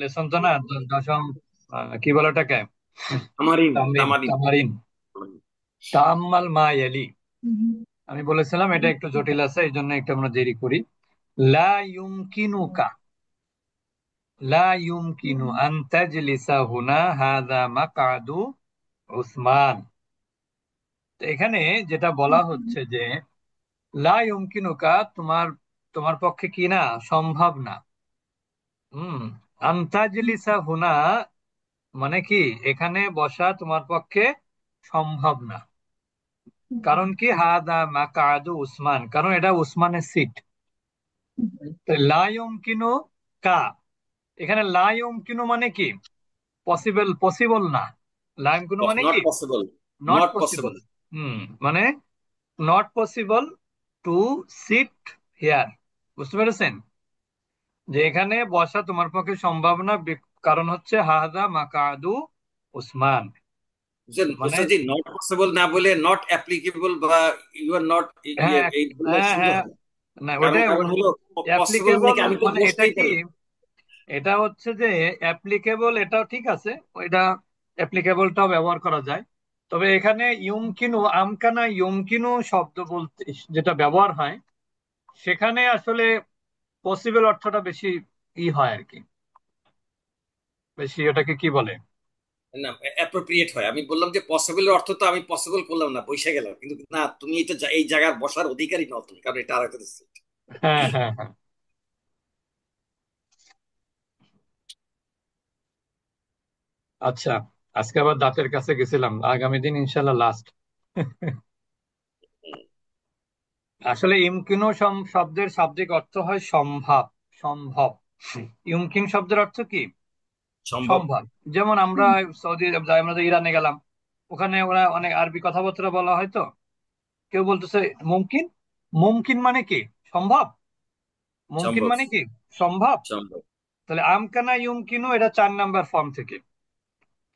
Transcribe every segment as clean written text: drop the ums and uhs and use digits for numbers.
Lesson তো না, দশম। কি বলে ওটাকে? তামারিন, তামরিন, তামারিন। তামারিন। তাআম্মাল মা ইয়ালি। আমি বলেছিলাম এটা একটু জটিল আছে, এই জন্য একটু আমরা দেরি করি। লা ইউমকিনুকা, লা ইউমকিনু আন তাজলিসা হুনা হাযা মাকআদু উসমান। তো এখানে যেটা বলা হচ্ছে যে লা ইউমকিনুকা, তোমার তোমার পক্ষে কি না, সম্ভব না। হুম। আন তাজলিসা হুনা মানে কি, এখানে বসা তোমার পক্ষে সম্ভব না। কারণ কি, হাদা মাকআদু উসমান, কারণ এটা উসমানের সিট। তো লা ইউমকিনু কা, এখানে লা ইউমকিনু মানে কি, পসিবল, পসিবল না। লা ইউমকিনু মানে নট কি, possible. Not not possible. Possible. হুম, মানে not possible to sit here. বুঝতে পেরেছেন যে এখানে বসা তোমার পক্ষে সম্ভব না, কারণ হচ্ছে হাদা মাকাদু উসমান। মানে ওস্তাদ জি, নট পসিবল না বলে নট অ্যাপ্লিকেবল বা ইউ আর নট, হ্যাঁ, এই বললে হ্যাঁ, সুন্দর হ্যাঁ, হয়। না কারণ ওটা কারণ হলো পসিবল মানে অ্যাপ্লিকেবল, কি, আমি তো মানে এটা বসতেই কি, পারি। এটা হচ্ছে যে অ্যাপ্লিকেবল, এটাও ঠিক আছে, ওইটা অ্যাপ্লিকেবলটাও ব্যবহার করা যায়। তবে এখানে ইউমকিনু, আমকানা ইউমকিনু শব্দ বলতে যেটা ব্যবহার হয়, সেখানে আসলে পসিবল অর্থটা বেশি হয় আর কি, বেশি ওটাকে কি বলে। না, অ্যাপ্রোপ্রিয়েট হয়। আমি বললাম যে পসিবলের অর্থ তো আমি পসিবল করলাম না, বসে গেলাম, কিন্তু না, তুমি এটা এই জায়গার বসার অধিকারী নও তুমি, কারণ এটা আর একটা seat। হ্যাঁ, হ্যাঁ, হ্যাঁ। আচ্ছা, আজকে আবার দাঁতের কাছে গেছিলাম, আগামী দিন ইনশাল্লাহ লাস্ট। আসলে ইমকিনও শব্দের শাব্দিক অর্থ হয় সম্ভব, সম্ভব। ইমকিন শব্দের অর্থ কি, সম্ভব। সম্ভব। যেমন আমরা সৌদি আরব যাই, আমরা তো ইরানে গেলাম, ওখানে ওরা অনেক আরবি কথাবার্তা বলা হয়। তো কেউ বলতেছে মুমকিন, মুমকিন মানে কি, সম্ভব। মুমকিন সম্ভব। মানে কি, সম্ভব। সম্ভব। তাহলে আমকানা ইউমকিনু এটা 4 নাম্বার ফর্ম থেকে,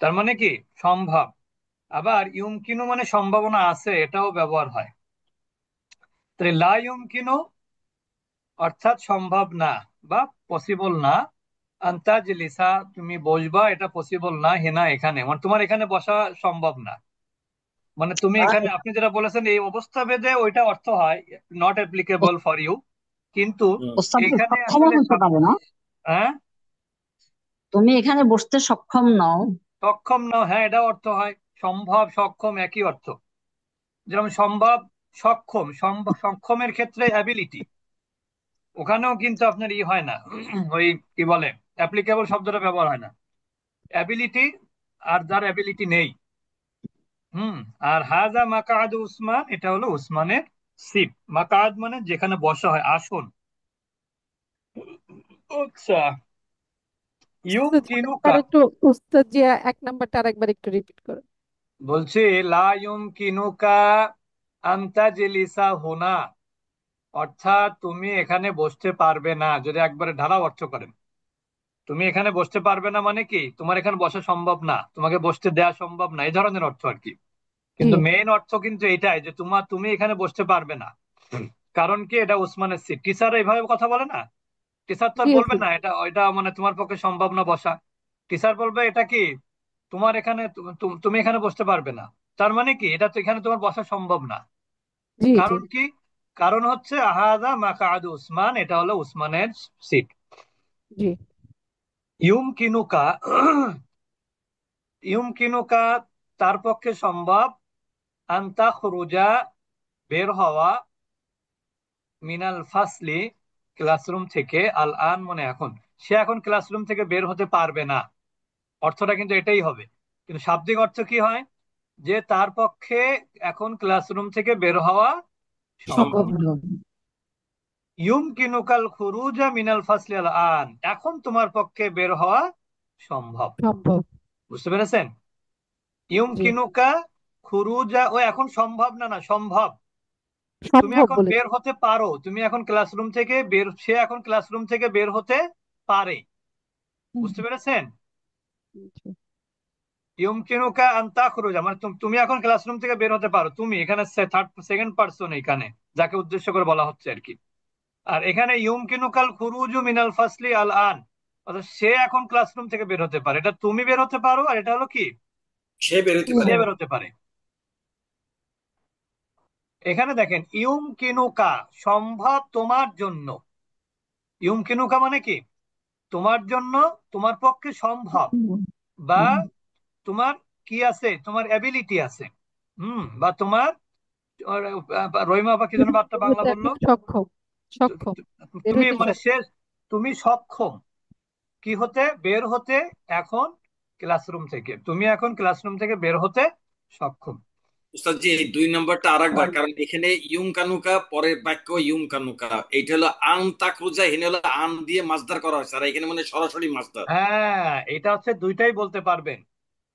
তার মানে কি, সম্ভব। আবার ইউমকিনু মানে সম্ভাবনা আছে, এটাও ব্যবহার হয়। তাহলে লা ইউমকিনু অর্থাৎ সম্ভব না বা পসিবল না। আন্তাজলিসা, তুমি বসবা, এটা পসিবল না হেনা, এখানে মানে তোমার এখানে বসা সম্ভব না। মানে তুমি এখানে, আপনি যেটা বলেছেন এই অবস্থা ভেদে ওইটা অর্থ হয় নট অ্যাপ্লিকেবল ফর ইউ, কিন্তু হুম। ওস্তাদ জি, এখানে সক্ষমও আসলে হতে পারে না। হ্যাঁ, তুমি এখানে বসতে সক্ষম নও। সক্ষম না, হ্যাঁ, এটা অর্থ হয়। সম্ভব সক্ষম একই অর্থ। যেমন সম্ভব, সক্ষম, সক্ষমের ক্ষেত্রে অ্যাবিলিটি, ওখানেও কিন্তু আপনার হয় না, ওই কি বলে, অ্যাপ্লিকেবল শব্দটা ব্যবহার হয় না। অ্যাবিলিটি, আর যার অ্যাবিলিটি নেই। হুম। আর হাজা মাকাদ উসমান, এটা হলো উসমানের সিট। মাকাদ মানে যেখানে বসা হয়, আসন। আচ্ছা, ইউম উস্তাদ জি, কিনুকা, আরেকবার একটু, উস্তাদ জি, 1 নাম্বারটা আরেকবার একটু রিপিট করুন। বলছি লা ইউম কিনুকা আন্তা জেলিসা হোনা, অর্থাৎ তুমি এখানে বসতে পারবে না, যদি একবারে ঢালাও অর্থ করেন। তুমি এখানে বসতে পারবে না মানে কি, তোমার এখানে বসা সম্ভব না, তোমাকে বসতে দেওয়া সম্ভব না, এই ধরনের অর্থ আর কি। জি। কিন্তু মেইন অর্থ কিন্তু এটাই যে তুমি এখানে বসতে পারবে না। কারণ কি, এটা উসমানের সিট। টিচার এইভাবে কথা বলে না, টিচার তো আর জি বলবে উস্তাদ। না এটা এটা মানে তোমার পক্ষে সম্ভব না বসা। টিচার বলবে এটা কি, তোমার এখানে তুমি এখানে বসতে পারবে না। তার মানে কি, এটা তো এখানে তোমার বসা সম্ভব না। জি জি কারণ কি, কারণ হচ্ছে আহাদা মাকাদু উসমান, এটা হলো উসমানের সিট। জি ইউম কিনুকা, ইউম কিনুকা তার পক্ষে সম্ভব, আন্তা খুরুজা বের হওয়া, মিনাল ফাসলি ক্লাসরুম থেকে, আল আন মানে এখন, সে এখন ক্লাসরুম থেকে বের হতে পারবে না। অর্থটা কিন্তু এটাই হবে, কিন্তু শাব্দিক অর্থ কি হয়, যে তার পক্ষে এখন ক্লাসরুম থেকে বের হওয়া সম্ভব। সম্ভব। সম্ভব নও। ইউমকিনুকাল খুরুজা মিনাল ফাসলি আল আন, এখন তোমার পক্ষে বের হওয়া সম্ভব। সম্ভব। বুঝতে পেরেছেন? জি, ইউমকিনুকা খুরুজা, ও এখন সম্ভব না, না সম্ভব। তুমি সম্ভব এখন বলেছে। বের হতে পারো, তুমি এখন ক্লাসরুম থেকে বের, সে এখন ক্লাসরুম থেকে বের হতে পারে। হুম, বুঝতে পেরেছেন? জি ইউমকিনুকা আন তাখরুজা মানে তুমি এখন ক্লাসরুম থেকে বের হতে পারো, তুমি এখানে থার্ড সেকেন্ড পার্সন, এখানে যাকে উদ্দেশ্য করে বলা হচ্ছে আর কি। আর এখানে ইউমকিনুকাল খুরুজু মিনাল ফাসলি আল আন, অর্থাৎ সে এখন ক্লাসরুম থেকে বের হতে পারে, এটা তুমি বের হতে পারো, আর এটা হলো কি সে বেরোতে সে পারে। বের হতে পারে। এখানে দেখেন ইউম কিনুকা, সম্ভব তোমার জন্য। ইউম কিনুকা মানে কি তোমার জন্য, তোমার পক্ষে সম্ভব, বা তোমার কি আছে, তোমার অ্যাবিলিটি আছে, বা তোমার রহিমা আপা কি যেন বার্তা বাংলা হতে বললো, এখন সক্ষম, সক্ষম বের তুমি হইতে মানে সক্ষম। শেষ, তুমি সক্ষম কি হতে, বের হতে এখন ক্লাসরুম থেকে, তুমি এখন ক্লাসরুম থেকে বের হতে সক্ষম। উস্তাদ জি, এই 2 নম্বরটা আরেকবার, কারণ এখানে ইউম কানুকা পরের বাক্য ইউম কানুকা, এইটা হলো আন তাকরুজা, এখানে হলো আন দিয়ে মাসদার করা হয়েছে, আর এখানে মানে সরাসরি মাসদার। হ্যাঁ, এটা হচ্ছে দুইটাই বলতে পারবেন।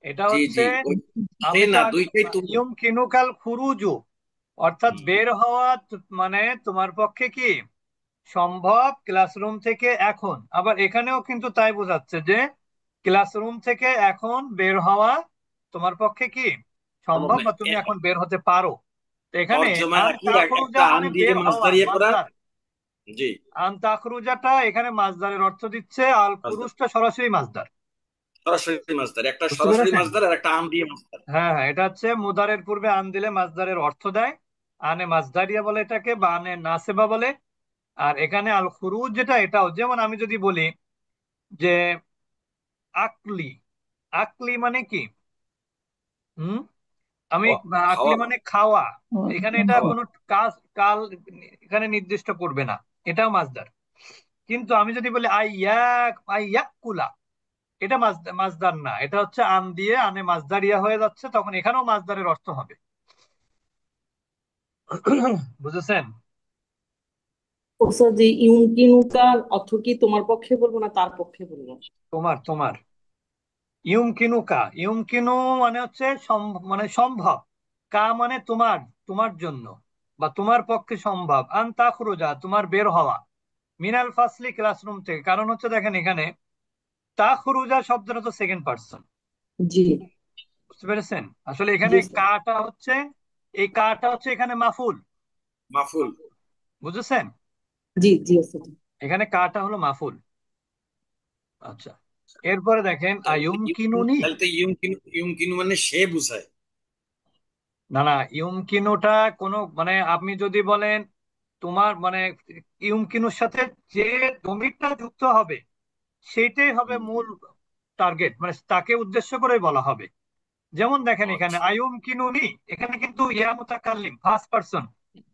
এটা জি হচ্ছে, জি, সে আমি তো না, আগে দুইটাই তুমি। ইয়ুম কিনুকাল খুরুজু, অর্থাৎ হুম। বের হওয়া, মানে তোমার পক্ষে কি সম্ভব ক্লাসরুম থেকে এখন। আবার এখানেও কিন্তু তাই বোঝাচ্ছে যে ক্লাসরুম থেকে এখন বের হওয়া তোমার পক্ষে কি সম্ভব সম্ভব, না। বা তুমি এখন বের হতে পারো। তো এখানে তর্জমা আন একই, একটা তাখরুজা আন মানে দিয়ে বের হওয়া, মাসদারিয়া করা। মাজদার। জি। আন তাখরুজাটা এখানে মাজদারের অর্থ দিচ্ছে, আল মাসদার, খুরুজটা সরাসরি মাজদার। সরাসরি মাসদার, একটা বুঝতে সরাসরি পেরেছেন? মাসদার আর একটা আন দিয়ে মাসদার। হ্যাঁ হ্যাঁ, এটা হচ্ছে মুদারের পূর্বে আন দিলে মাজদারের অর্থ দেয়, আনে মাজদারিয়া বলে এটাকে, বা আনে নাসেবা বলে। আর এখানে আল খুরুজ যেটা, এটাও যেমন আমি যদি বলি যে আকলি, আকলি মানে কি, হুম আমি খাওয়া, আকলি খাওয়া, মানে খাওয়া, এখানে এটা খাওয়া। কোনো কাজ কাল এখানে নির্দিষ্ট করবে না, এটাও মাজদার। কিন্তু আমি যদি বলি আইয়াকুলা, এটা মাজদার না, এটা হচ্ছে আন দিয়ে আনে মাজদারিয়া হয়ে যাচ্ছে, তখন এখানেও মাজদারের অর্থ হবে। বুঝেছেন? ওস্তাদ, যে ইউমকিনুকার অর্থ কি তোমার পক্ষে বলবো না তার পক্ষে বলবো? তোমার তোমার ইউমকিনুকা, ইউমকিনু মানে হচ্ছে মানে সম্ভব, কা মানে তোমার, তোমার জন্য, বা তোমার পক্ষে সম্ভব, আন তাখরুজা তোমার বের হওয়া, মিনাল ফাসলি ক্লাসরুম থেকে। কারণ হচ্ছে দেখেন এখানে তাখরুজা শব্দটা তো সেকেন্ড পার্সন। জি বুঝতে পেরেছেন? আসলে জি এখানে স্যার। কাটা হচ্ছে, এই কাটা হচ্ছে এখানে মাফুল। মাফুল। বুঝেছেন? জি জি ওস্তাদ। এখানে কাটা হলো মাফুল। আচ্ছা, এরপরে দেখেন আয়ুম কিনুনি। তাহলে তো ইউমকিনু, ইউমকিনু মানে সে বুঝায়। না না, ইউমকিনুটা কোনো মানে আপনি যদি বলেন তোমার মানে ইউমকিনুর সাথে যে ডমিটটা যুক্ত হবে সেইটাই হবে হুম। মূল টার্গেট, মানে তাকে উদ্দেশ্য করে বলা হবে। যেমন দেখেন এখানে আচ্ছা, আয়ুম কিনুনি, এখানে কিন্তু ইয়া মুতাকাল্লিম ফার্স্ট পারসন,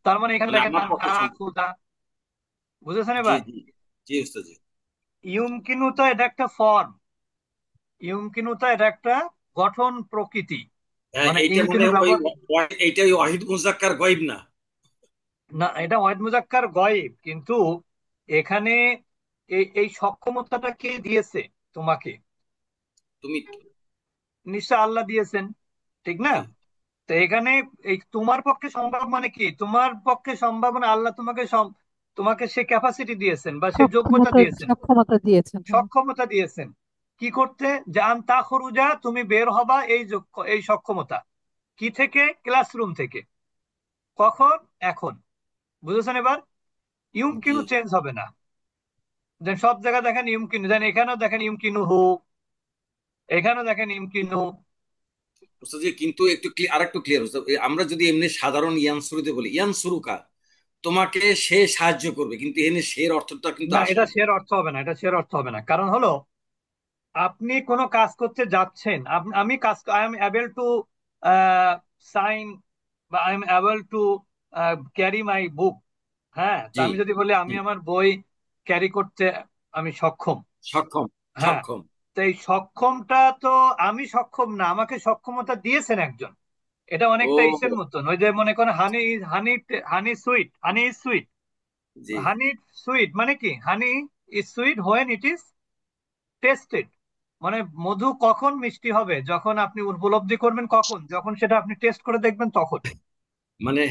তার মানে এখানে মানে দেখেন আমার পক্ষে আনতা সম্ভব। খুদা। বুঝেছেন জি এবার? জি জি উস্তাদ জি। ইউমকিনুতা এটা একটা ফর্ম, ইউমকিনুতা এটা একটা গঠন প্রকৃতি, হ্যাঁ, মানে এইটা মানে ইউমকিনু ওই ব্যবহার। এইটা ওই ওয়াহিদ মুজাক্কার গয়েব না। না, এটা ওয়াহিদ মুজাক্কার গয়েব, কিন্তু এখানে এই এই সক্ষমতাটা কে দিয়েছে তোমাকে? তুমি। নিশ্চয় আল্লাহ দিয়েছেন, ঠিক না? জি তো এখানে এই তোমার পক্ষে সম্ভব মানে কি, তোমার পক্ষে সম্ভব মানে আল্লাহ তোমাকে তোমাকে সে ক্যাপাসিটি দিয়েছেন, বা সে যোগ্যতা সক্ষমতা, দিয়েছেন, সক্ষমতা দিয়েছেন, হ্যাঁ। সক্ষমতা দিয়েছেন। কি করতে? জান তাখরুজা তুমি বের হবা, এই এই সক্ষমতা কি থেকে? ক্লাসরুম থেকে। কখন? এখন। বুঝেছেন এবার? জি। ইউমকিনু চেঞ্জ হবে না, দেন সব জায়গায় দেখেন ইউমকিনু, দেন এখানেও দেখেন ইউমকিনু হু, এখানেও দেখেন ইউমকিনু। উস্তাদ জি, কিন্তু একটু আর একটু ক্লিয়ার উস্তাদ, আমরা যদি এমনি সাধারণ ইয়ানসুরুতে বলি ইয়ানসুরুকা, তোমাকে সে সাহায্য করবে, কিন্তু এখানে সের অর্থটা কিন্তু না, আসে এটা না। শের অর্থ হবে না, এটা শের অর্থ হবে না। কারণ হলো আপনি কোনো কাজ করতে যাচ্ছেন, আমি কাজ, I am able to sign, বা I am able to carry my book. হ্যাঁ, তা জি আমি যদি বলি আমি জি। আমার বই ক্যারি করতে আমি সক্ষম। সক্ষম, হ্যাঁ, সক্ষম। তো এই সক্ষমটা তো আমি সক্ষম না, আমাকে সক্ষমতা দিয়েছেন একজন। এটা অনেকটা ইসের ও। মতন, ওই যে মনে করেন honey, honey, honey sweet, honey is sweet. জি। হানি সুইট মানে কি, honey is sweet when it is tested, মানে মধু কখন মিষ্টি হবে, যখন আপনি উপলব্ধি করবেন, কখন, যখন সেটা আপনি টেস্ট করে দেখবেন তখন। মানে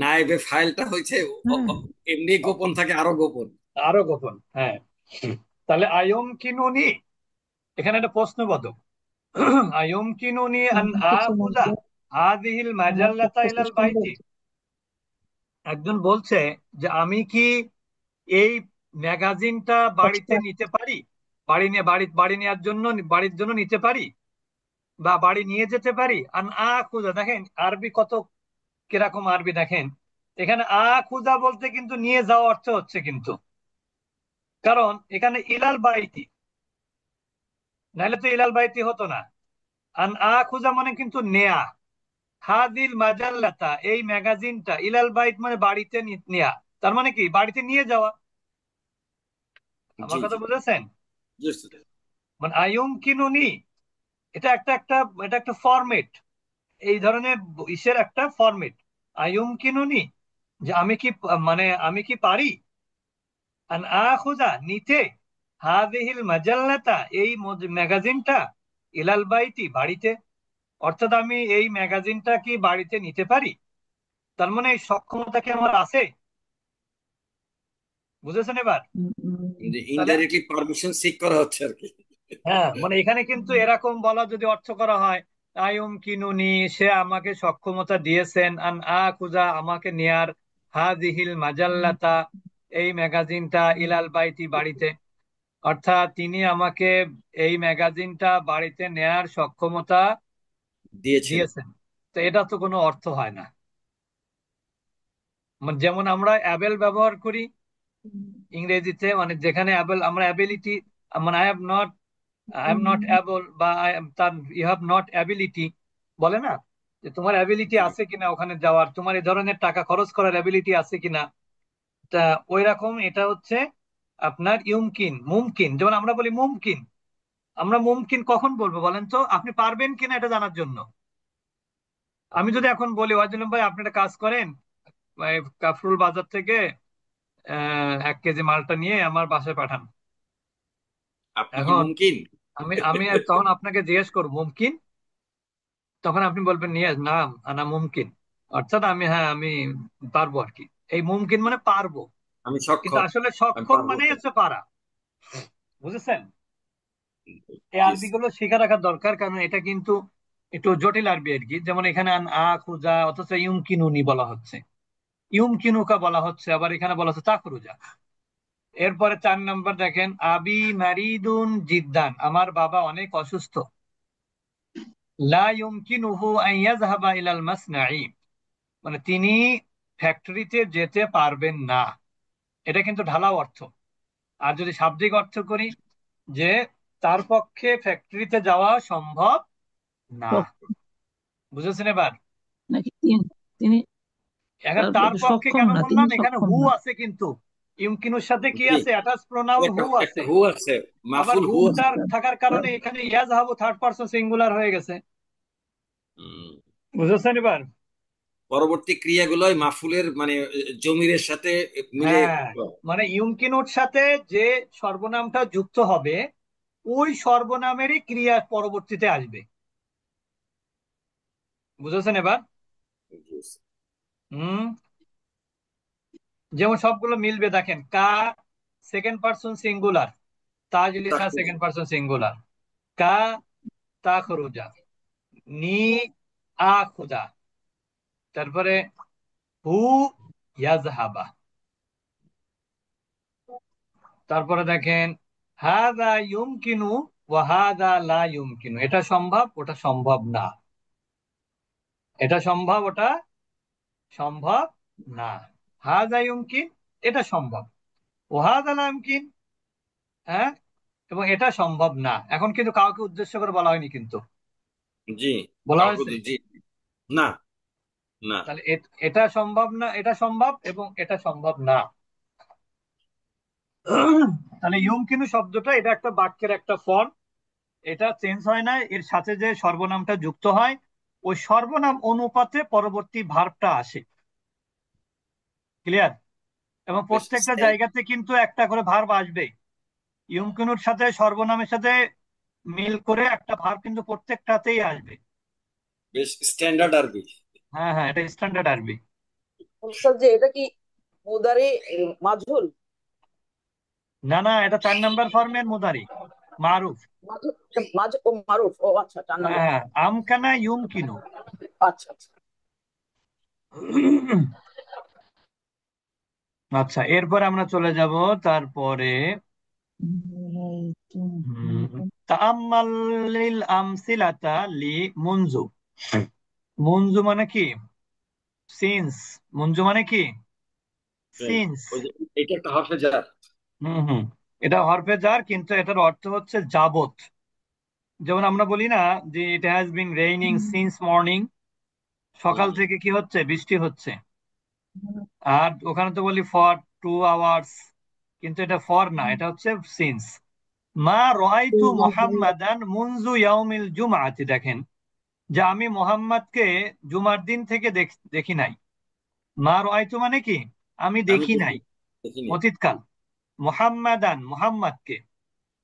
নায়েবে ফাইলটা হয়েছে হুম। এমনি গোপন থাকে, আরো গোপন। আরো গোপন, হ্যাঁ। তাহলে আয়ম কিনুনি, এখানে একটা প্রশ্নবোধক। আয়ম কিনুনি আন আমার কিছু আখুদা মধ্যে হাদিহিল আমার মাজাল্লাতা পক্ষে কি ইলাল সম্ভব? বাইতি। একজন বলছে যে আমি কি এই ম্যাগাজিনটা বাড়িতে কষ্ট। নিতে পারি? বাড়ি নেওয়ার জন্য, বাড়ির জন্য নিতে পারি বা বাড়ি নিয়ে যেতে পারি। আন আখুজা, দেখেন আরবি কত কিরকম আরবি দেখেন। এখানে আখুজা বলতে কিন্তু নিয়ে যাওয়া অর্থ হচ্ছে কিন্তু, কারণ এখানে ইলাল বাইতি, নাহলে তো ইলাল বাইতি হতো না। আন আখুজা মানে কিন্তু নেয়া। হাদিল মাজাল্লাতা, এই ম্যাগাজিনটা, ইলাল বাইত মানে বাড়িতে নেয়া, তার মানে কি বাড়িতে নিয়ে যাওয়া। আমার জি কথা জি বুঝেছেন? জি স্যার। মানে আয়ুম কিনুনি, এটা এটা একটা ফরমেট, এই ধরনের ইসের একটা ফরমেট। আয়ুম কিনুনি, যে আমি কি, মানে আমি কি পারি, আন আখুজা নিতে, হাদিহিল মাজাল্লাতা, এই ম্যাগাজিনটা, ইলাল বাইতি বাড়িতে, অর্থাৎ আমি এই ম্যাগাজিনটা কি বাড়িতে নিতে পারি, তার মানে এই সক্ষমতা কি আমার আছে। বুঝেছেন এবার? তাহলে ইনডাইরেক্টলি পারমিশন সিক করা হচ্ছে আর কি। হ্যাঁ, মানে এখানে কিন্তু এরকম বলা যদি অর্থ করা হয়, আয়ুম কিনুনি, সে আমাকে সক্ষমতা দিয়েছেন, আন আখুজা, আমাকে নেয়ার, হাদিহিল মাজাল্লাতা, এই ম্যাগাজিনটা, ইলাল বাইতি বাড়িতে, অর্থাৎ তিনি আমাকে এই ম্যাগাজিনটা বাড়িতে নেয়ার সক্ষমতা দিয়েছেন। দিয়েছেন। তো এটা তো কোনো অর্থ হয় না। মানে যেমন আমরা অ্যাবেল ব্যবহার করি ইংরেজিতে, মানে যেখানে অ্যাবেল আমরা অ্যাবিলিটি, মানে আই এম নট অ্যাবল, বা তার ইউ হ্যাভ নট অ্যাবিলিটি, বলে না, যে তোমার অ্যাবিলিটি জি আছে কিনা ওখানে যাওয়ার, তোমার এই ধরনের টাকা খরচ করার অ্যাবিলিটি আছে কিনা। তা ওই রকম এটা হচ্ছে আপনার ইউমকিন, মুমকিন। যেমন আমরা বলি মুমকিন, আমরা মুমকিন কখন বলবো বলেন তো, আপনি পারবেন কিনা এটা জানার জন্য। আমি যদি এখন বলি ওয়াজুল ভাই আপনি একটা কাজ করেন, এই কাফরুল বাজার থেকে 1 কেজি মালটা নিয়ে আমার বাসায় পাঠান। আপনি কি এখন মুমকিন? আমি আমি তখন আপনাকে জিজ্ঞেস করবো মুমকিন, তখন আপনি বলবেন নিয়ে নাম আনা মুমকিন, অর্থাৎ আমি পারবো আর কি। এই মুমকিন মানে পারবো, আমি কিন্তু সক্ষম, আসলে আমি সক্ষম পারবো। মানে হচ্ছে পারা। বুঝেছেন? এই জি আরবি গুলো শিখে রাখা দরকার, কারণ এটা কিন্তু একটু জটিল আরবি আর কি। যেমন এখানে আন আ খুজা, অথচ ইউমকিনুনি বলা হচ্ছে, ইউমকিনুকা বলা হচ্ছে, আবার এখানে বলা হচ্ছে তাখরুজা। এরপরে 4 নম্বর দেখেন, আবি মারিদুন জিদ্দান, আমার বাবা অনেক অসুস্থ। লা ইউমকিনুহু আন ইয়াযহাবা ইলাল মাসনাই, মানে তিনি ফ্যাক্টরিতে যেতে পারবেন না। এটা কিন্তু ঢালাও অর্থ। আর যদি শাব্দিক অর্থ করি, যে তার পক্ষে ফ্যাক্টরিতে যাওয়া সম্ভব না। বুঝেছেন এবার? নাকি তিনি তিনি এখন তার তার পক্ষে পক্ষে সক্ষম কেন না, তিনি বললাম, এখানে সক্ষম হু না। আছে কিন্তু, ইউমকিনুর সাথে কি জি। আছে, অ্যাটাচ প্রোনাউন একটা হু একটা আছে। হু আছে, আবার মাফুল হু আছে। হুটার থাকার কারণে এখানে ইয়াজহাবু থার্ড পারসন সিঙ্গুলার হয়ে গেছে। হুম। বুঝেছেন এবার? পরবর্তী ক্রিয়াগুলোই মাফুলের মানে জমিরের সাথে মিলে। হ্যাঁ, মানে ইউমকিনুর সাথে যে সর্বনামটা যুক্ত হবে, ওই সর্বনামেরই ক্রিয়া পরবর্তীতে আসবে। বুঝেছেন এবার? হুম। যেমন সবগুলো মিলবে, দেখেন কা সেকেন্ড পারসন সিঙ্গুলার, তাজলিসা সেকেন্ড পারসন সিঙ্গুলার, কা তাখরুজা, নি আখুজা, তারপরে হু ইয়াজহাবা, তারপরে দেখেন হাদা ইউমকিনু ওয়া হাদা লা ইউমকিনু, এটা সম্ভব ওটা সম্ভব না, এটা সম্ভব ওটা সম্ভব না। হাদা ইউমকিন, এটা সম্ভব, ও হাদা লা ইউমকিন, হ্যাঁ, এবং এটা সম্ভব না। এখন কিন্তু কাউকে উদ্দেশ্য করে বলা হয়নি কিন্তু, জি। বলা কাউকে হয়েছে। জি। না না। তাহলে এটা সম্ভব না, এটা সম্ভব, এবং এটা সম্ভব না। তাহলে ইউমকিনু শব্দটা এটা একটা বাক্যের একটা ফর্ম, এটা চেঞ্জ হয় না, এর সাথে যে সর্বনামটা যুক্ত হয় ওই সর্বনাম অনুপাতে পরবর্তী ভার্বটা আসে। ক্লিয়ার? এবং বেশ প্রত্যেকটা জায়গাতে কিন্তু একটা করে ভার্ব আসবে। ইউমকিনুর সাথে সর্বনামের সাথে মিল করে একটা ভার্ব কিন্তু প্রত্যেকটাতেই আসবে। বেশ স্ট্যান্ডার্ড আরবি। হ্যাঁ হ্যাঁ, এটা স্ট্যান্ডার্ড আরবি। উস্তাদ যে এটা কি মুদারি মাজহুল? না না, এটা 4 নম্বর ফর্মের মুদারি মারুফ। মাজহুল ও মারুফ, ও আচ্ছা, 4 নম্বর। হ্যাঁ, আমকানা ইউমকিনু। আচ্ছা আচ্ছা। আচ্ছা, এরপর আমরা চলে যাব তারপরে তাআম্মালিল আমসিলাতা লি মুনজু। মুনজু মানে কি? সিন্স। মুনজু মানে কি? Right. সিন্স। ওই যে এটা একটা হরফে জার। হুম হুম। এটা হরফে জার, কিন্তু এটার অর্থ হচ্ছে যাবত। যেমন আমরা বলি না যে it has been raining since morning, সকাল থেকে কি হচ্ছে? বৃষ্টি হচ্ছে। আর ওখানে তো বলি ফর 2 আওয়ার্স, কিন্তু এটা ফর না, এটা হচ্ছে সিন্স। মা রাআইতু মুহাম্মাদান মুনজু ইয়াউমিল জুমআতি, দেখেন যে আমি মোহাম্মদকে জুমার দিন থেকে দেখি নাই। মা রাআইতু মানে কি? আমি আমি দেখি নাই, দেখিনি। অতীতকাল। মুহাম্মাদান, মুহাম্মদকে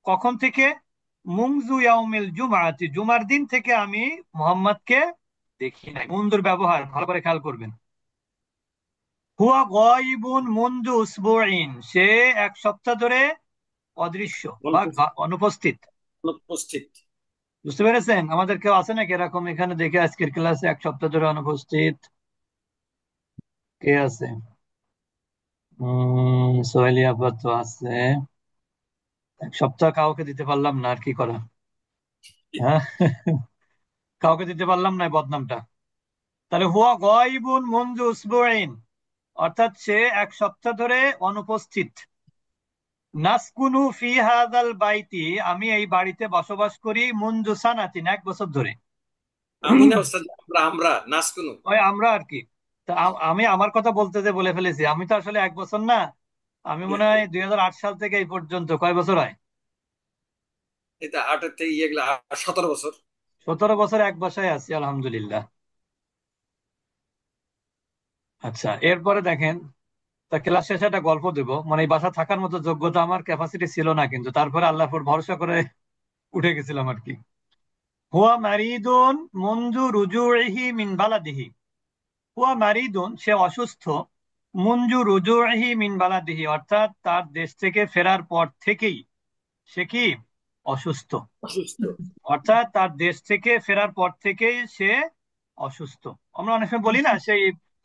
কখন থেকে? মুনজু ইয়াউমিল জুমআতি, জুমার দিন থেকে আমি মোহাম্মদকে দেখি নাই। মুনজুর ব্যবহার ভালো করে খেয়াল করবেন। হুয়া গায়িবুন মুনজু উসবুইন, সে 1 সপ্তাহ ধরে অদৃশ্য বা অনুপস্থিত। অনুপস্থিত। অনুপস্থিত। বুঝতে পেরেছেন? আমাদের কেউ আছে নাকি এরকম এখানে দেখে আজকের ক্লাসে 1 সপ্তাহ ধরে অনুপস্থিত? কে আছে? সোহেলি আপাত তো আছে। 1 সপ্তাহ কাউকে দিতে পারলাম না, আর কি করা। হ্যাঁ, কাউকে দিতে পারলাম না এই বদনামটা। তাহলে হুয়া গায়িবুন মুনজু উসবুইন, অর্থাৎ সে 1 সপ্তাহ ধরে অনুপস্থিত। নাসকুনু ফি হাযাল বাইতি, আমি এই বাড়িতে বসবাস করি। মুনজু সানাতিন, 1 বছর ধরে। আমি না ওস্তাদ, আমরা নাসকুনু। ওই আমরা আর কি। তা আমি আমার কথা বলতে যে বলে ফেলেছি, আমি তো আসলে 1 বছর না, আমি মনে হয় 2008 সাল থেকে এই পর্যন্ত কয় বছর হয়? এটা 8-এর থেকে ইয়েগুলা 17 বছর। 17 বছর এক বাসায় আছি, আলহামদুলিল্লাহ। আচ্ছা, এরপরে দেখেন, তা ক্লাস শেষে একটা গল্প দেবো। মানে এই বাসা থাকার মতো যোগ্যতা আমার ক্যাপাসিটি ছিল না, কিন্তু তারপরে আল্লাহর উপর ভরসা করে উঠে গেছিলাম আর কি। হুয়া মারিদুন মুনজু রুজুইহি মিন বালাদিহি। হুয়া মারিদুন, সে অসুস্থ। মুনজু রুজুইহি মিন বালাদিহি, অর্থাৎ তার দেশ থেকে ফেরার পর থেকেই সে কি? অসুস্থ। অসুস্থ। অর্থাৎ তার দেশ থেকে ফেরার পর থেকেই সে অসুস্থ। আমরা অনেক সময় বলি না, সেই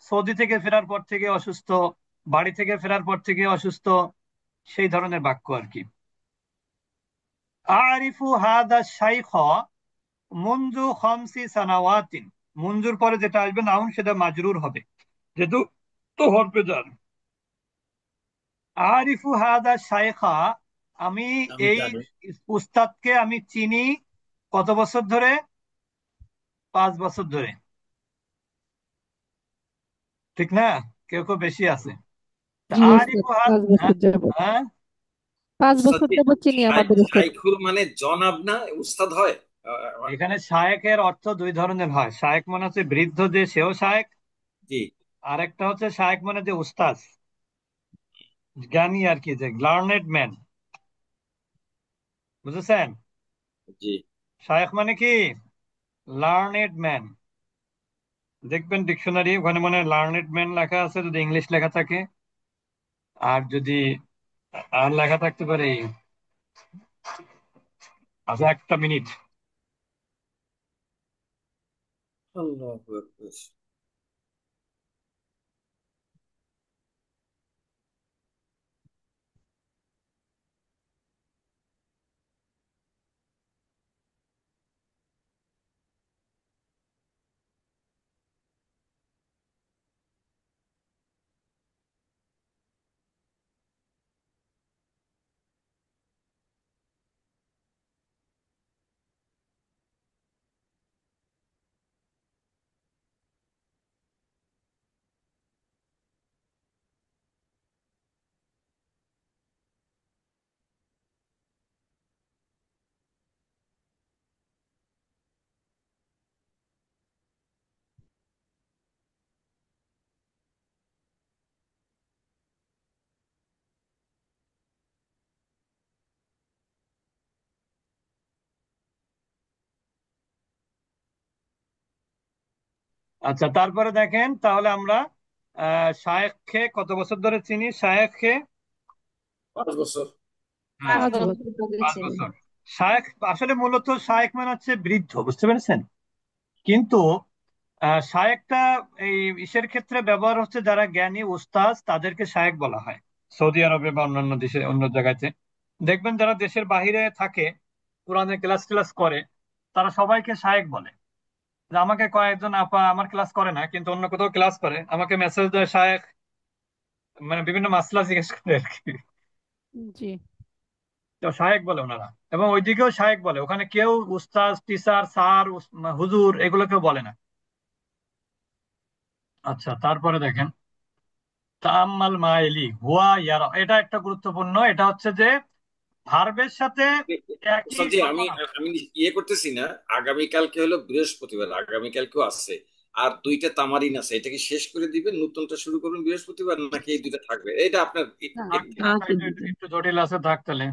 সৌদি থেকে ফেরার পর থেকে অসুস্থ, বাড়ি থেকে ফেরার পর থেকে অসুস্থ, সেই ধরনের বাক্য আর কি। আরিফু হাদা শাইখ মুনজু খামসি সানাওয়াতিন। মুনজুর পরে যেটা আসবে নাউন, সেটা মাজরুর হবে, যেহেতু তো হরফে জার। আরিফু হাদা শাইখা, আমি আমি এই জানি। উস্তাদকে আমি চিনি। কত বছর ধরে? 5 বছর ধরে। ঠিক না? কেউ কেউ বেশি আছে। তা জি ওস্তাদ, আরিফু হাদ, 5 বছর হ্যাঁ যাবত। হ্যাঁ। 5 বছর ওস্তাদ, যাবত চিনি আমাদের ওস্তাদ। শাইখুর মানে জনাব না উস্তাদ হয়? এখানে শায়েখের অর্থ 2 ধরনের হয়। শায়েখ মানে হচ্ছে বৃদ্ধ, যে সেও শায়েখ। জি আর একটা হচ্ছে শায়েখ মানে যে উস্তাদ, জ্ঞানী আর কি, যে লার্নেড ম্যান। বুঝেছেন? জি। শায়েখ মানে কি? Learned man. দেখবেন ডিকশনারি, ওখানে মানে লার্নেড ম্যান লেখা আছে যদি ইংলিশ লেখা থাকে। আর যদি আর লেখা থাকতে পারে, আচ্ছা 1 মিনিট। আল্লাহু আকবার। আচ্ছা, তারপরে দেখেন তাহলে আমরা শায়েখকে কত বছর ধরে চিনি? শায়েখকে 5 বছর। হ্যাঁ, পাঁচ 5 বছর। বছর ধরে পাঁচ ছিলেন। বছর শায়েখ আসলে মূলত শায়েখ মানে হচ্ছে বৃদ্ধ, বুঝতে পেরেছেন? কিন্তু শায়েখটা এই ইসের ক্ষেত্রে ব্যবহার হচ্ছে, যারা জ্ঞানী উস্তাদ তাদেরকে শায়েখ বলা হয়, সৌদি আরবে বা অন্যান্য দেশে, অন্য জায়গাতে। দেখবেন যারা দেশের বাইরে থাকে, কোরআনের ক্লাস ক্লাস করে, তারা সবাইকে শায়েখ বলে। যে আমাকে কয়েকজন আপা আমার ক্লাস করে না, কিন্তু অন্য কোথাও ক্লাস করে, আমাকে মেসেজ দেয় শায়েখ, মানে বিভিন্ন মাসলা জিজ্ঞেস করে আর কি। জি। তো শায়েক বলে ওনারা। এবং ওইদিকেও শায়েক বলে, ওখানে কেউ উস্তাদ, টিচার, স্যার, হুজুর এগুলো কেউ বলে না। আচ্ছা, তারপরে দেখেন তাম্মাল মাইলি হুয়া ইয়ারা, এটা একটা গুরুত্বপূর্ণ। এটা হচ্ছে যে ভার্বের সাথে একই ওস্তাদ জি, আমি সর্বনাম। আমি ইয়ে করতেছি না। আগামীকালকে হলো বৃহস্পতিবার, আগামীকালকেও আছে, আর দুইটা তামারিন আছে। এটা কি শেষ করে দিবেন, নতুনটা শুরু করবেন বৃহস্পতিবার, নাকি এই দুইটা থাকবে? এটা আপনার না, থাক থাক, এটা একটু একটু জটিল আছে, থাক তাহলে।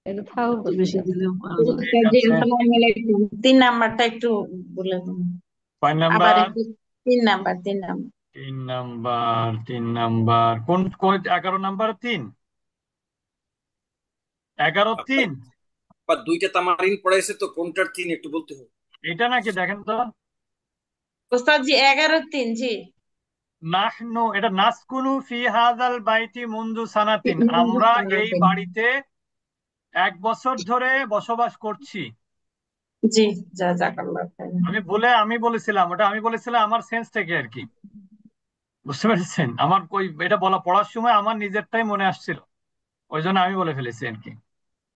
এটা থাও একটু বেশি দিলেও পাওয়া যাবে। ঠিক আছে। সময় মিলে একটু 3 নাম্বারটা একটু বলে দিন। কয় আবার নাম্বার? একটু 3 নাম্বার 3 নাম্বার। 3 নাম্বার। 3 নাম্বার কোন কোন? 11 নাম্বার 3, 11 3। বা দুইটা তামারিন পড়াইছে তো, কোনটার তিন একটু বলতে হবে। এটা নাকি দেখেন তো। ওস্তাদ জি 11-3, জি। নাহনু, এটা নাসকুনু ফি হাযাল বাইতি মুনযু সানাতিন, আমরা এই বাড়িতে 1 বছর ধরে বসবাস করছি। জি, জাযাকাল্লাহ খাইর। আমি বলেছিলাম, ওটা আমি বলেছিলাম আমার সেন্স থেকে আর কি। বুঝতে পেরেছেন? আমার এটা বলা পড়ার সময় আমার নিজেরটাই মনে আসছিল, ওই জন্য আমি বলে ফেলেছি আর কি।